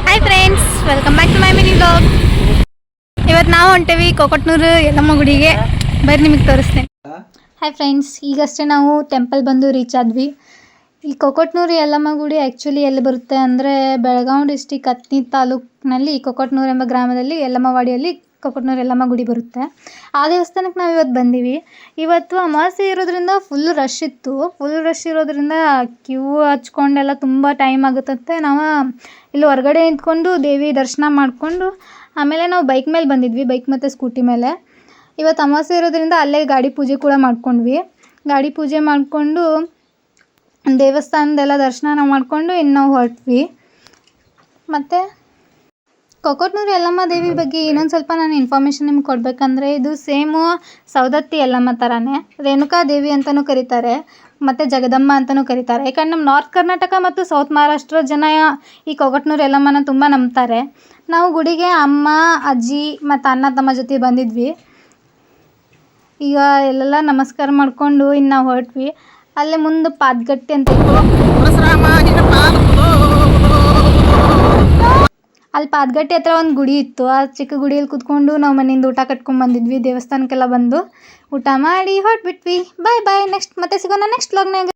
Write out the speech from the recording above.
Hi friends, welcome back to my mini vlog. ಇವತ್ತು ನಾವು ಹೊಂಟೇವಿ ಕೊಕೊಟ್ನೂರು ಯಲ್ಲಮ್ಮ ಗುಡಿಗೆ. ಬರ್ರಿ ನಿಮಗೆ ತೋರಿಸ್ತೇನೆ. ಹಾಯ್ ಫ್ರೆಂಡ್ಸ್, ಈಗಷ್ಟೇ ನಾವು ಟೆಂಪಲ್ ಬಂದು ರೀಚ್ ಆದ್ವಿ. ಈ ಕೊಕೊಟ್ನೂರು ಯಲ್ಲಮ್ಮ ಗುಡಿ ಆ್ಯಕ್ಚುಲಿ ಎಲ್ಲಿ ಬರುತ್ತೆ ಅಂದರೆ ಬೆಳಗಾವಿ ಡಿಸ್ಟಿಕ್ ಹತ್ತನೇ ತಾಲೂಕಿನಲ್ಲಿ ಕೊಕೊಟ್ನೂರು ಎಂಬ ಗ್ರಾಮದಲ್ಲಿ ಯಲ್ಲಮ್ಮವಾಡಿಯಲ್ಲಿ ಕೊಕೊಟ್ನೂರು ಯಲ್ಲಮ್ಮ ಗುಡಿ ಬರುತ್ತೆ. ಆ ದೇವಸ್ಥಾನಕ್ಕೆ ನಾವು ಇವತ್ತು ಬಂದೀವಿ. ಇವತ್ತು ಅಮಾವಾಸ್ಯೆ ಇರೋದ್ರಿಂದ ಫುಲ್ ರಶ್ ಇತ್ತು. ಫುಲ್ ರಶ್ ಇರೋದ್ರಿಂದ ಕ್ಯೂ ಹಚ್ಕೊಂಡೆಲ್ಲ ತುಂಬ ಟೈಮ್ ಆಗುತ್ತಂತೆ. ನಾವು ಇಲ್ಲಿ ಹೊರಗಡೆ ನಿಂತ್ಕೊಂಡು ದೇವಿ ದರ್ಶನ ಮಾಡಿಕೊಂಡು ಆಮೇಲೆ ನಾವು ಬೈಕ್ ಮೇಲೆ ಬಂದಿದ್ವಿ, ಬೈಕ್ ಮತ್ತು ಸ್ಕೂಟಿ ಮೇಲೆ. ಇವತ್ತು ಅಮಾವಾಸ್ಯೆ ಇರೋದ್ರಿಂದ ಅಲ್ಲೇ ಗಾಡಿ ಪೂಜೆ ಕೂಡ ಮಾಡ್ಕೊಂಡ್ವಿ. ಗಾಡಿ ಪೂಜೆ ಮಾಡಿಕೊಂಡು ದೇವಸ್ಥಾನದೆಲ್ಲ ದರ್ಶನ ಮಾಡಿಕೊಂಡು ಇನ್ನು ನಾವು ಹೊರಟ್ವಿ. ಮತ್ತು ಕೊಕೊಟ್ನೂರು ಯಲ್ಲಮ್ಮ ದೇವಿ ಬಗ್ಗೆ ಇನ್ನೊಂದು ಸ್ವಲ್ಪ ನಾನು ಇನ್ಫಾರ್ಮೇಷನ್ ನಿಮ್ಗೆ ಕೊಡಬೇಕಂದ್ರೆ, ಇದು ಸೇಮು ಸೌದತ್ತಿ ಯಲ್ಲಮ್ಮ ಥರನೇ ರೇಣುಕಾ ದೇವಿ ಅಂತಲೂ ಕರೀತಾರೆ ಮತ್ತು ಜಗದಮ್ಮ ಅಂತಲೂ ಕರೀತಾರೆ. ಯಾಕಂದ್ರೆ ನಮ್ಮ ನಾರ್ತ್ ಕರ್ನಾಟಕ ಮತ್ತು ಸೌತ್ ಮಹಾರಾಷ್ಟ್ರ ಜನ ಈ ಕೊಕೊಟ್ನೂರು ಯಲ್ಲಮ್ಮನ ತುಂಬ ನಂಬ್ತಾರೆ. ನಾವು ಗುಡಿಗೆ ಅಮ್ಮ, ಅಜ್ಜಿ ಮತ್ತು ಅಣ್ಣ ತಮ್ಮ ಜೊತೆ ಬಂದಿದ್ವಿ. ಈಗ ಎಲ್ಲೆಲ್ಲ ನಮಸ್ಕಾರ ಮಾಡಿಕೊಂಡು ಇನ್ನು ನಾವು ಹೊರಟ್ವಿ. ಅಲ್ಲೇ ಮುಂದೆ ಪಾದಗಟ್ಟಿ ಅಂತ ಅಲ್ಲಿ ಪಾದಗಟ್ಟಿ ಹತ್ರ ಒಂದು ಗುಡಿ ಇತ್ತು. ಆ ಚಿಕ್ಕ ಗುಡಿಯಲ್ಲಿ ಕೂತ್ಕೊಂಡು ನಾವು ಮನೆಯಿಂದ ಊಟ ಕಟ್ಕೊಂಡು ಬಂದಿದ್ವಿ. ದೇವಸ್ಥಾನಕ್ಕೆಲ್ಲ ಬಂದು ಊಟ ಮಾಡಿ ಹೊರಟ್ಬಿಟ್ವಿ. ಬಾಯ್ ಬಾಯ್. ಮತ್ತೆ ಸಿಗೋಣ ನೆಕ್ಸ್ಟ್ ವ್ಲಾಗ್ನಾಗ.